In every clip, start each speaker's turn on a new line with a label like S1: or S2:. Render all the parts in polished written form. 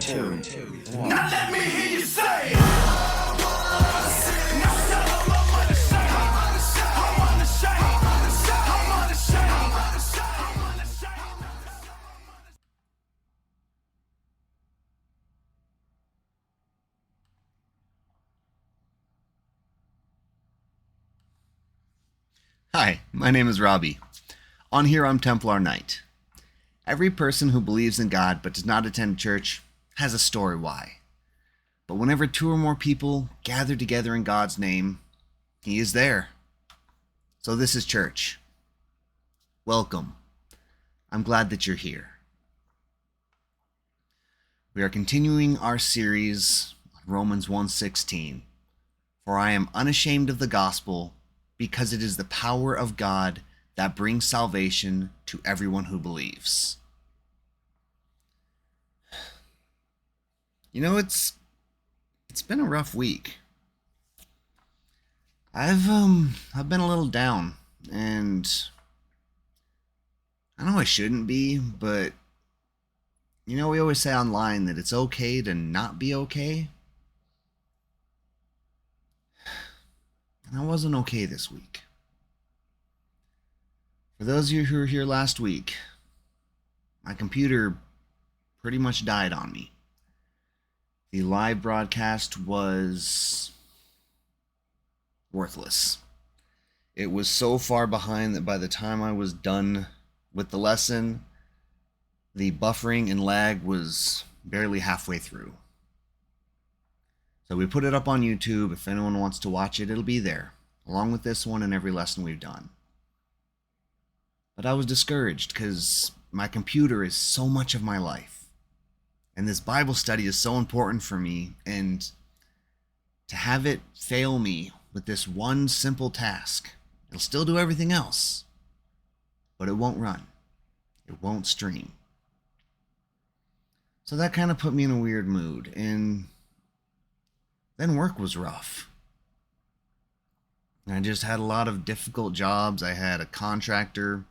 S1: two, one.
S2: Now let me hear you say. Now tell 'em I'm unashamed. I'm unashamed. I'm unashamed. I'm unashamed.
S3: Hi, my name is Robbie. On here I'm Templar Knight. Every person who believes in God but does not attend church has a story why. But whenever two or more people gather together in God's name, He is there. So this is church. Welcome. I'm glad that you're here. We are continuing our series on Romans 1:16. For I am unashamed of the gospel, because it is the power of God that brings salvation to everyone who believes. You know, it's been a rough week. I've been a little down, and I know I shouldn't be, but you know, we always say online that it's okay to not be okay. And I wasn't okay this week. For those of you who were here last week, my computer pretty much died on me. The live broadcast was worthless. It was so far behind that by the time I was done with the lesson, the buffering and lag was barely halfway through. So we put it up on YouTube. If anyone wants to watch it, it'll be there, along with this one and every lesson we've done. But I was discouraged because my computer is so much of my life. And this Bible study is so important for me, and to have it fail me with this one simple task, it'll still do everything else, but it won't run. It won't stream. So that kind of put me in a weird mood, and then work was rough. I just had a lot of difficult jobs. I had a contractor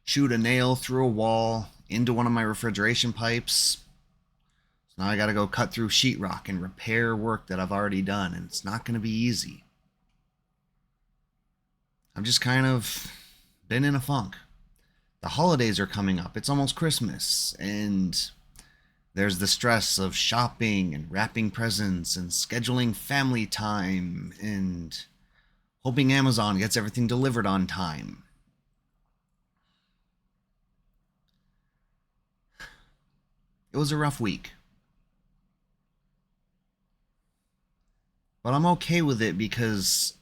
S3: shoot a nail through a wall into one of my refrigeration pipes. Now I gotta go cut through sheetrock and repair work that I've already done, and it's not gonna be easy. I've just kind of been in a funk. The holidays are coming up. It's almost Christmas, and there's the stress of shopping and wrapping presents and scheduling family time and hoping Amazon gets everything delivered on time. It was a rough week. But I'm okay with it because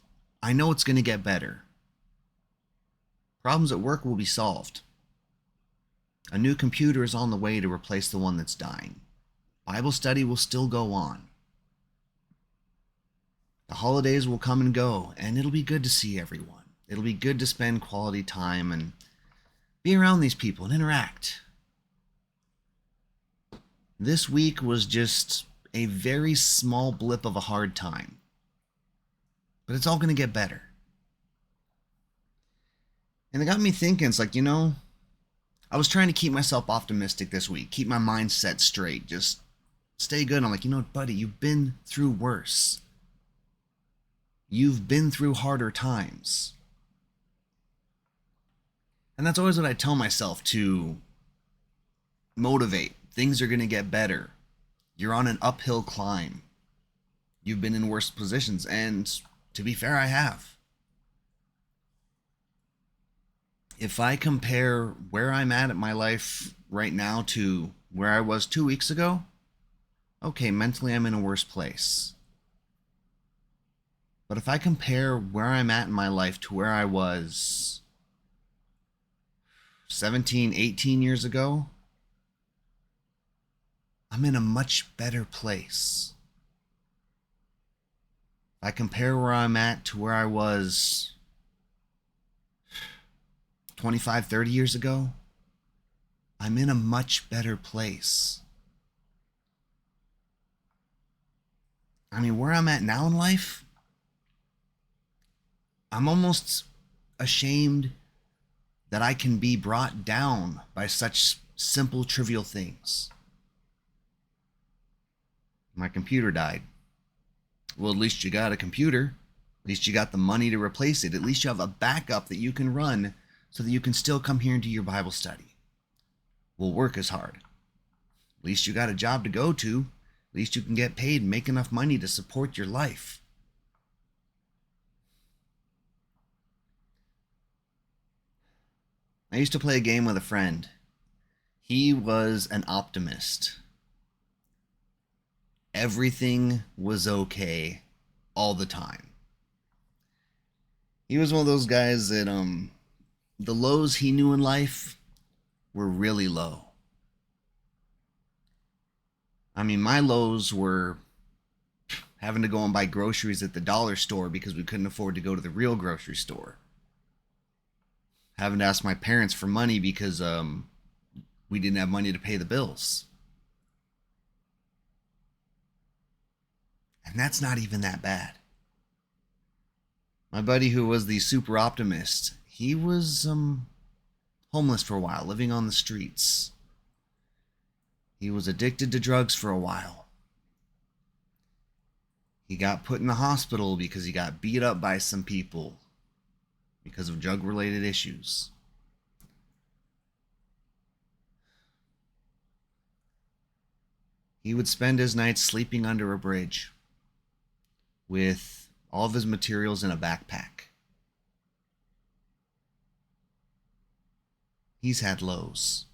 S3: I know it's going to get better. Problems at work will be solved. A new computer is on the way to replace the one that's dying. Bible study will still go on. The holidays will come and go, and it'll be good to see everyone. It'll be good to spend quality time and be around these people and interact. This week was just a very small blip of a hard time. But it's all going to get better. And it got me thinking, it's like, you know, I was trying to keep myself optimistic this week, keep my mindset straight, just stay good. I'm like, you know what, buddy, you've been through worse. You've been through harder times. And that's always what I tell myself to motivate. Things are going to get better. You're on an uphill climb. You've been in worse positions, and to be fair, I have. If I compare where I'm at my life right now to where I was 2 weeks ago, okay, mentally I'm in a worse place. But if I compare where I'm at in my life to where I was 17, 18 years ago, I'm in a much better place. If I compare where I'm at to where I was 25, 30 years ago, I'm in a much better place. I mean, where I'm at now in life, I'm almost ashamed that I can be brought down by such simple, trivial things. My computer died. Well, at least you got a computer. At least you got the money to replace it. At least you have a backup that you can run so that you can still come here and do your Bible study. Well, work is hard. At least you got a job to go to. At least you can get paid and make enough money to support your life. I used to play a game with a friend. He was an optimist. Everything was okay all the time. He was one of those guys that the lows he knew in life were really low. I mean, my lows were having to go and buy groceries at the dollar store because we couldn't afford to go to the real grocery store. Having to ask my parents for money because we didn't have money to pay the bills. And that's not even that bad. My buddy who was the super optimist, he was homeless for a while, living on the streets. He was addicted to drugs for a while. He got put in the hospital because he got beat up by some people because of drug-related issues. He would spend his nights sleeping under a bridge with all of his materials in a backpack. He's had lows.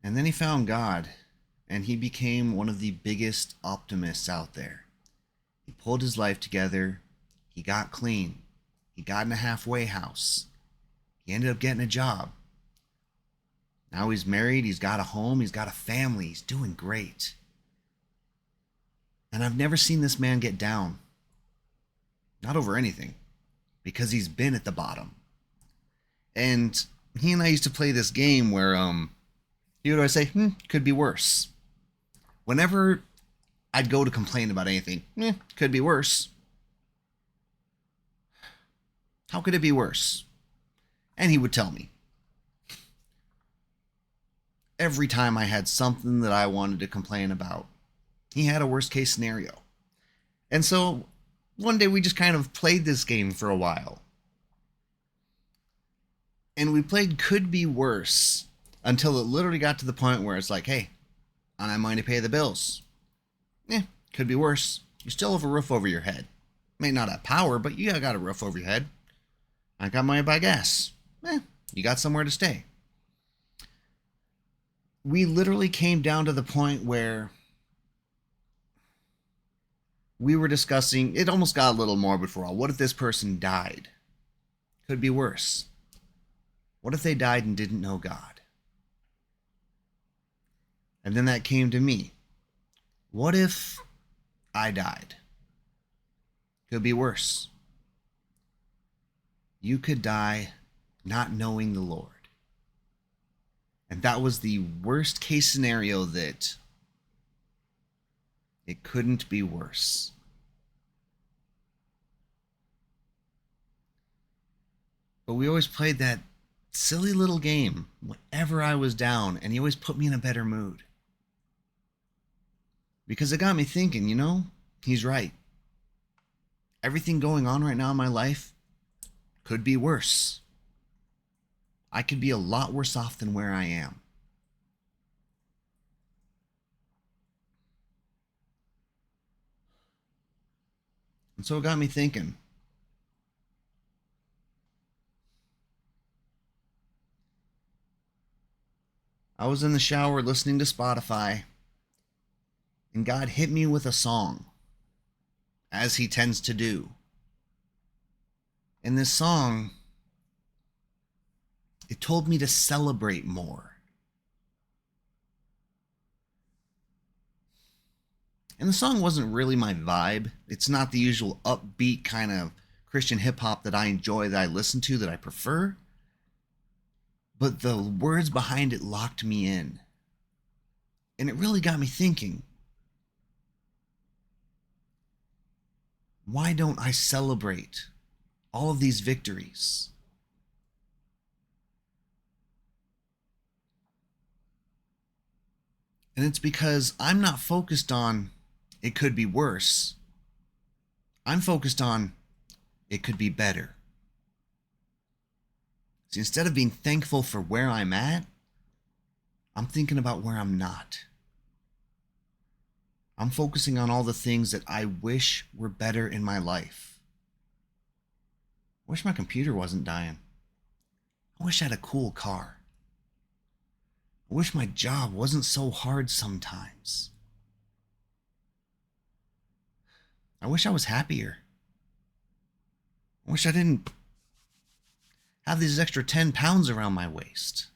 S3: And then he found God, and he became one of the biggest optimists out there. He pulled his life together. He got clean. He got in a halfway house. He ended up getting a job. Now he's married. He's got a home. He's got a family. He's doing great. And I've never seen this man get down. Not over anything. Because he's been at the bottom. And he and I used to play this game where, you would always say, could be worse. Whenever I'd go to complain about anything, could be worse. How could it be worse? And he would tell me. Every time I had something that I wanted to complain about, he had a worst case scenario. And so one day we just kind of played this game for a while. And we played could be worse until it literally got to the point where it's like, hey, I don't have money to pay the bills. Could be worse. You still have a roof over your head. May not have power, but you got a roof over your head. I got money to buy gas. You got somewhere to stay. We literally came down to the point where we were discussing, it almost got a little morbid for a while. What if this person died? Could be worse. What if they died and didn't know God? And then that came to me. What if I died? Could be worse. You could die not knowing the Lord. And that was the worst case scenario that it couldn't be worse. But we always played that silly little game whenever I was down, and he always put me in a better mood. Because it got me thinking, he's right. Everything going on right now in my life could be worse. I could be a lot worse off than where I am. And so it got me thinking. I was in the shower listening to Spotify, and God hit me with a song, as he tends to do. And this song, it told me to celebrate more. And the song wasn't really my vibe. It's not the usual upbeat kind of Christian hip hop that I enjoy, that I listen to, that I prefer. But the words behind it locked me in. And it really got me thinking. Why don't I celebrate all of these victories? And it's because I'm not focused on it could be worse. I'm focused on it could be better. See, instead of being thankful for where I'm at, I'm thinking about where I'm not. I'm focusing on all the things that I wish were better in my life. I wish my computer wasn't dying. I wish I had a cool car. I wish my job wasn't so hard sometimes. I wish I was happier. I wish I didn't have these extra 10 pounds around my waist.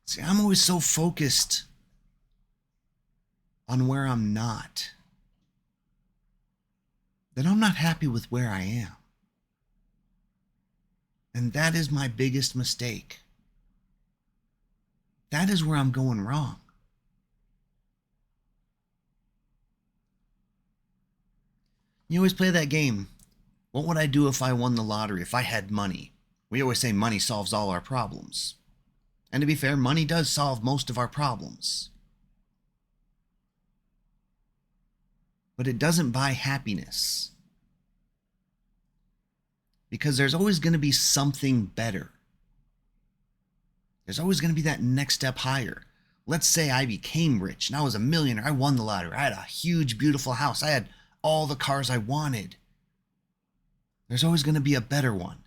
S3: See, I'm always so focused on where I'm not that I'm not happy with where I am. And that is my biggest mistake. That is where I'm going wrong. You always play that game. What would I do if I won the lottery, if I had money? We always say money solves all our problems. And to be fair, money does solve most of our problems. But it doesn't buy happiness. Because there's always going to be something better. There's always going to be that next step higher. Let's say I became rich and I was a millionaire. I won the lottery. I had a huge, beautiful house. I had all the cars I wanted. There's always going to be a better one.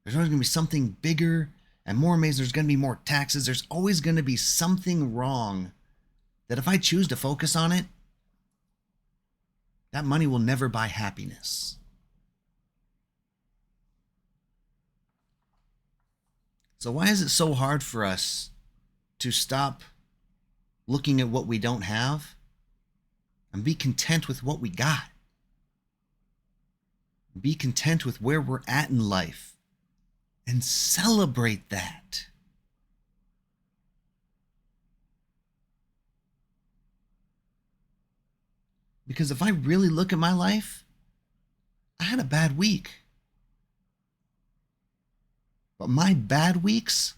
S3: There's always going to be something bigger and more amazing. There's going to be more taxes. There's always going to be something wrong that if I choose to focus on it, that money will never buy happiness. So why is it so hard for us to stop looking at what we don't have and be content with what we got? Be content with where we're at in life and celebrate that. Because if I really look at my life, I had a bad week. But my bad weeks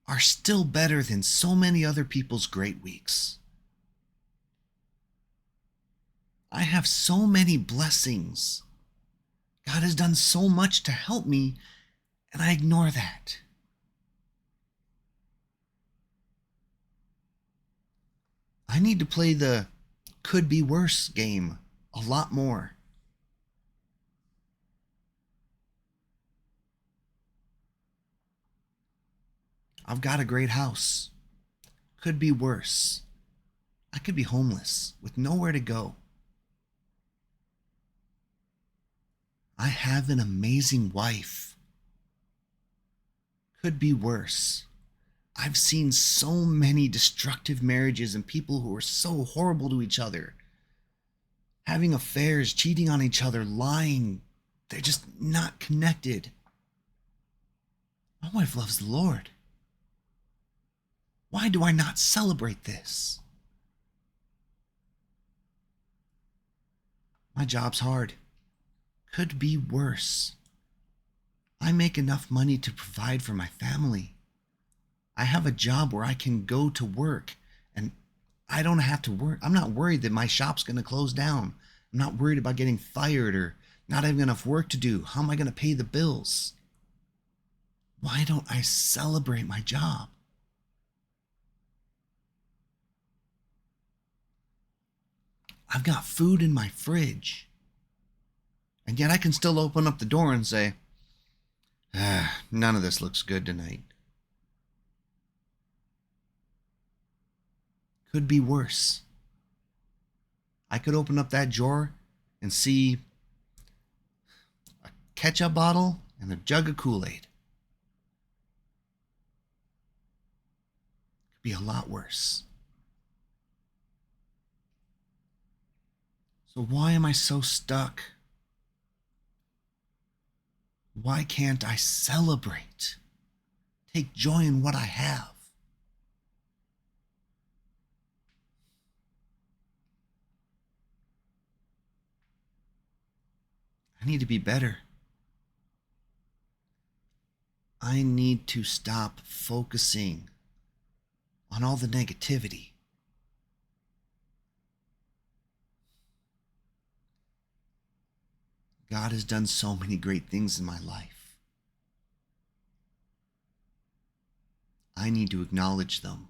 S3: are still better than so many other people's great weeks. I have so many blessings. God has done so much to help me, and I ignore that. I need to play the could be worse game a lot more. I've got a great house. Could be worse. I could be homeless with nowhere to go. I have an amazing wife. Could be worse. I've seen so many destructive marriages and people who are so horrible to each other. Having affairs, cheating on each other, lying. They're just not connected. My wife loves the Lord. Why do I not celebrate this? My job's hard. Could be worse. I make enough money to provide for my family. I have a job where I can go to work and I don't have to work. I'm not worried that my shop's going to close down. I'm not worried about getting fired or not having enough work to do. How am I going to pay the bills? Why don't I celebrate my job? I've got food in my fridge. And yet I can still open up the door and say, none of this looks good tonight. Could be worse. I could open up that drawer and see a ketchup bottle and a jug of Kool-Aid. Could be a lot worse. So why am I so stuck? Why can't I celebrate? Take joy in what I have. I need to be better. I need to stop focusing on all the negativity. God has done so many great things in my life. I need to acknowledge them.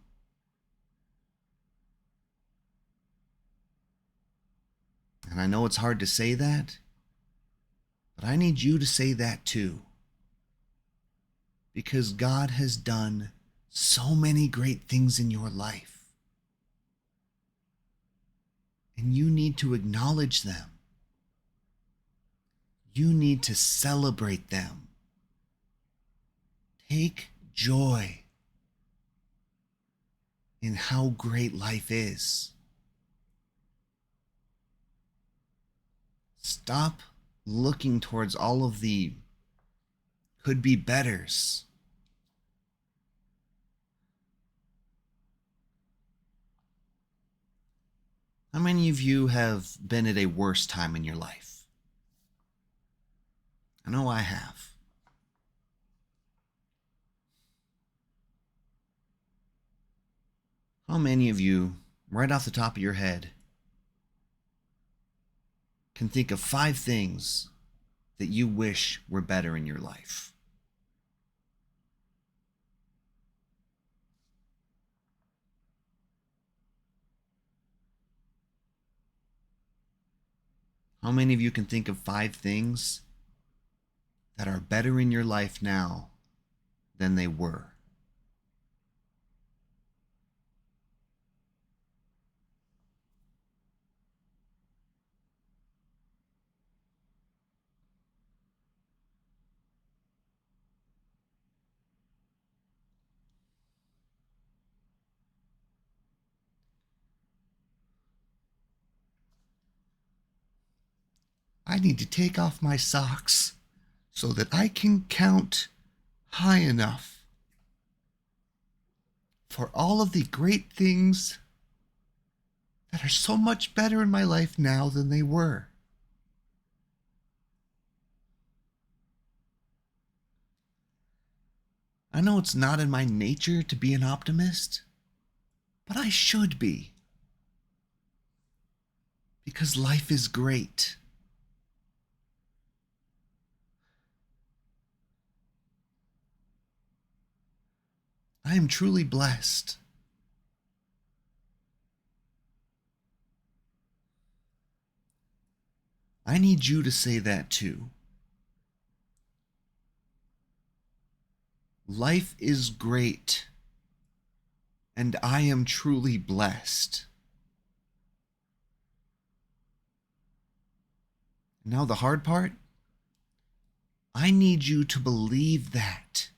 S3: And I know it's hard to say that, but I need you to say that too. Because God has done so many great things in your life. And you need to acknowledge them. You need to celebrate them. Take joy in how great life is. Stop looking towards all of the could be betters. How many of you have been at a worse time in your life? I know I have. How many of you, right off the top of your head, can think of 5 things that you wish were better in your life? How many of you can think of 5 things that are better in your life now than they were? I need to take off my socks so that I can count high enough for all of the great things that are so much better in my life now than they were. I know it's not in my nature to be an optimist, but I should be. Because life is great. I am truly blessed. I need you to say that too. Life is great, and I am truly blessed. Now, the hard part, I need you to believe that.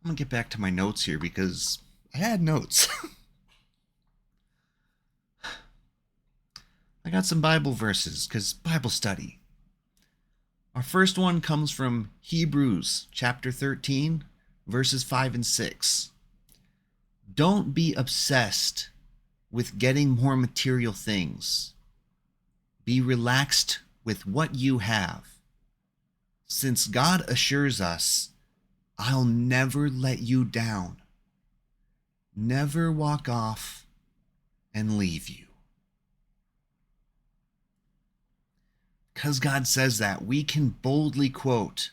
S3: I'm going to get back to my notes here because I had notes. I got some Bible verses because Bible study. Our first one comes from Hebrews chapter 13, verses 5 and 6. Don't be obsessed with getting more material things. Be relaxed with what you have. Since God assures us, I'll never let you down. Never walk off and leave you. Because God says that, we can boldly quote,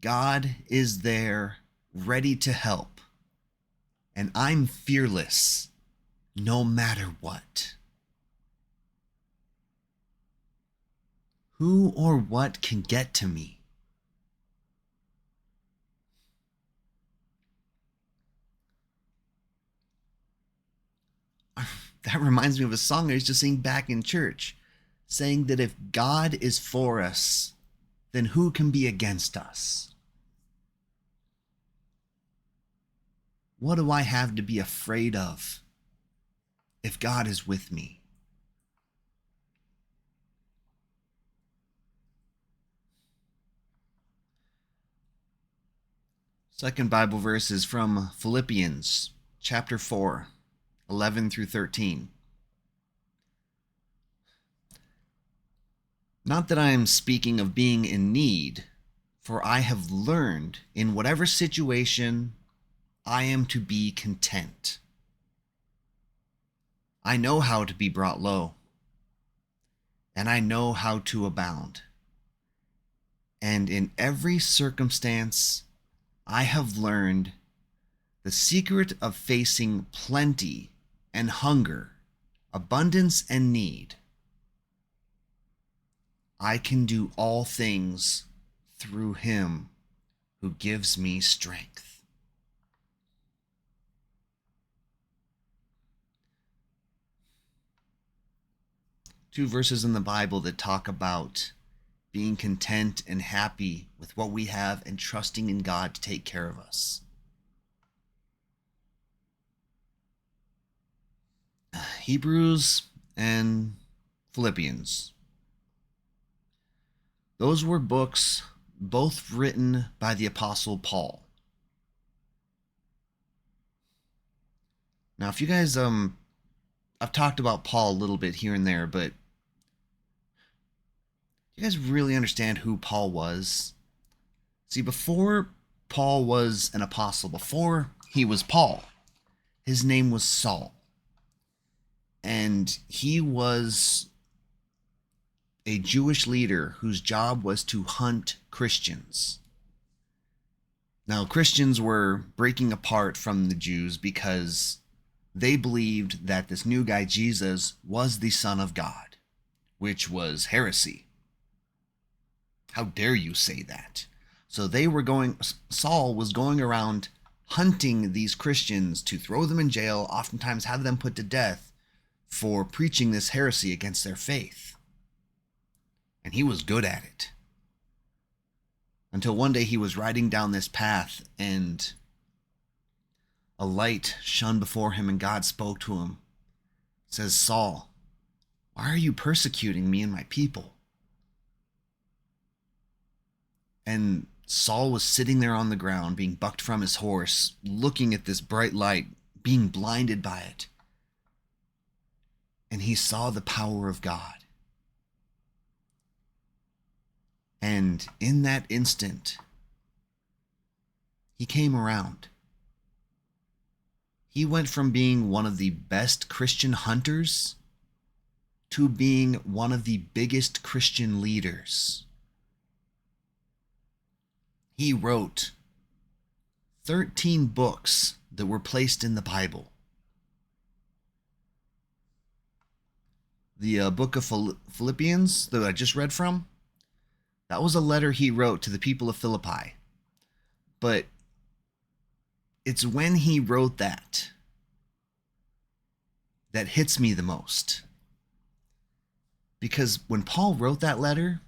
S3: God is there, ready to help, and I'm fearless, no matter what. Who or what can get to me? That reminds me of a song I used to sing back in church, saying that if God is for us, then who can be against us? What do I have to be afraid of if God is with me? Second Bible verse is from Philippians chapter 4, 11 through 13. Not that I am speaking of being in need, for I have learned in whatever situation I am to be content. I know how to be brought low, and I know how to abound. And in every circumstance, I have learned the secret of facing plenty and hunger, abundance and need. I can do all things through him who gives me strength. Two verses in the Bible that talk about being content and happy with what we have and trusting in God to take care of us. Hebrews and Philippians. Those were books both written by the Apostle Paul. Now, if you guys, I've talked about Paul a little bit here and there, but you guys really understand who Paul was? See, before Paul was an apostle, before he was Paul, his name was Saul. And he was a Jewish leader whose job was to hunt Christians. Now, Christians were breaking apart from the Jews because they believed that this new guy, Jesus, was the Son of God, which was heresy. How dare you say that? So Saul was going around hunting these Christians to throw them in jail, oftentimes have them put to death for preaching this heresy against their faith. And he was good at it. Until one day he was riding down this path and a light shone before him and God spoke to him. It says, "Saul, why are you persecuting me and my people?" And Saul was sitting there on the ground, being bucked from his horse, looking at this bright light, being blinded by it. And he saw the power of God. And in that instant, he came around. He went from being one of the best Christian hunters to being one of the biggest Christian leaders. He wrote 13 books that were placed in the Bible. The book of Philippians that I just read from, that was a letter he wrote to the people of Philippi. But it's when he wrote that hits me the most. Because when Paul wrote that letter,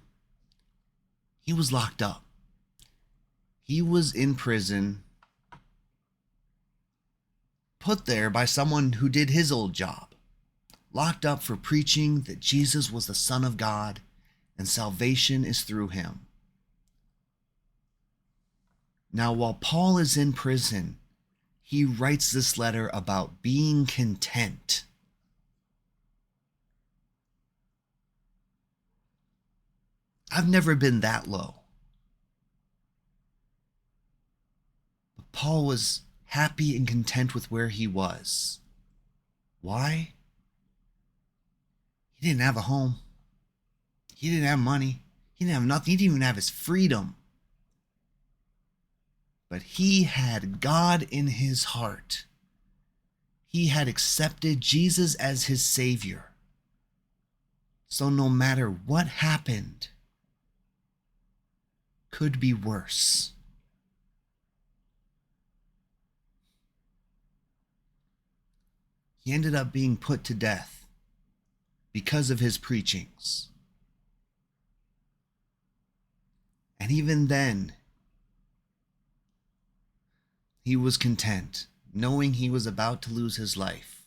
S3: he was locked up. He was in prison, put there by someone who did his old job, locked up for preaching that Jesus was the Son of God and salvation is through him. Now, while Paul is in prison, he writes this letter about being content. I've never been that low. But Paul was happy and content with where he was. Why? He didn't have a home. He didn't have money. He didn't have nothing. He didn't even have his freedom. But he had God in his heart. He had accepted Jesus as his Savior. So no matter what happened, could be worse. He ended up being put to death because of his preachings. And even then, he was content, knowing he was about to lose his life,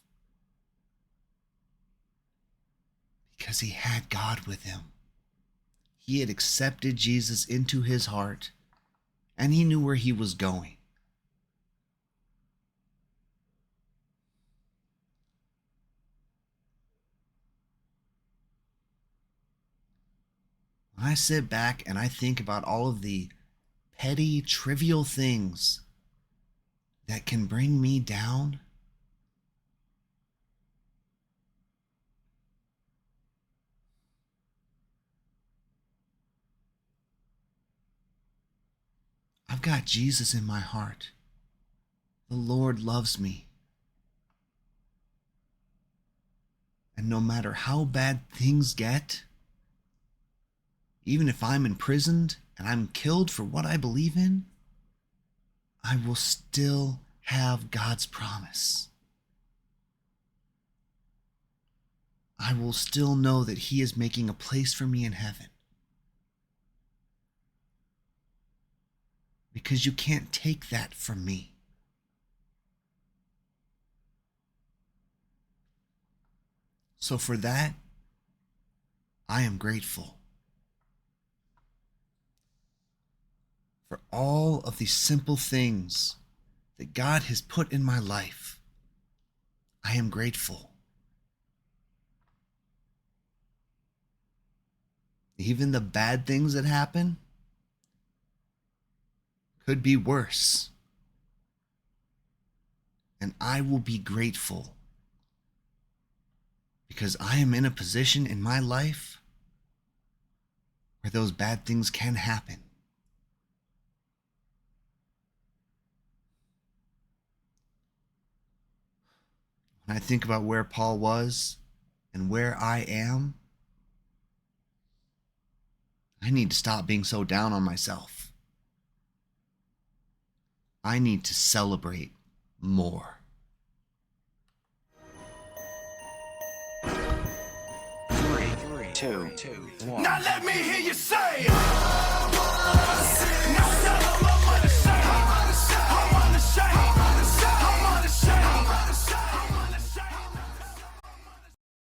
S3: because he had God with him. He had accepted Jesus into his heart, and he knew where he was going. When I sit back and I think about all of the petty, trivial things that can bring me down, I've got Jesus in my heart. The Lord loves me. And no matter how bad things get, even if I'm imprisoned and I'm killed for what I believe in, I will still have God's promise. I will still know that He is making a place for me in heaven. Because you can't take that from me. So for that, I am grateful. For all of these simple things that God has put in my life, I am grateful. Even the bad things that happen could be worse. And I will be grateful because I am in a position in my life where those bad things can happen. When I think about where Paul was and where I am, I need to stop being so down on myself. I need to celebrate more.
S1: 3, 2, 1.
S2: Now let me hear you say.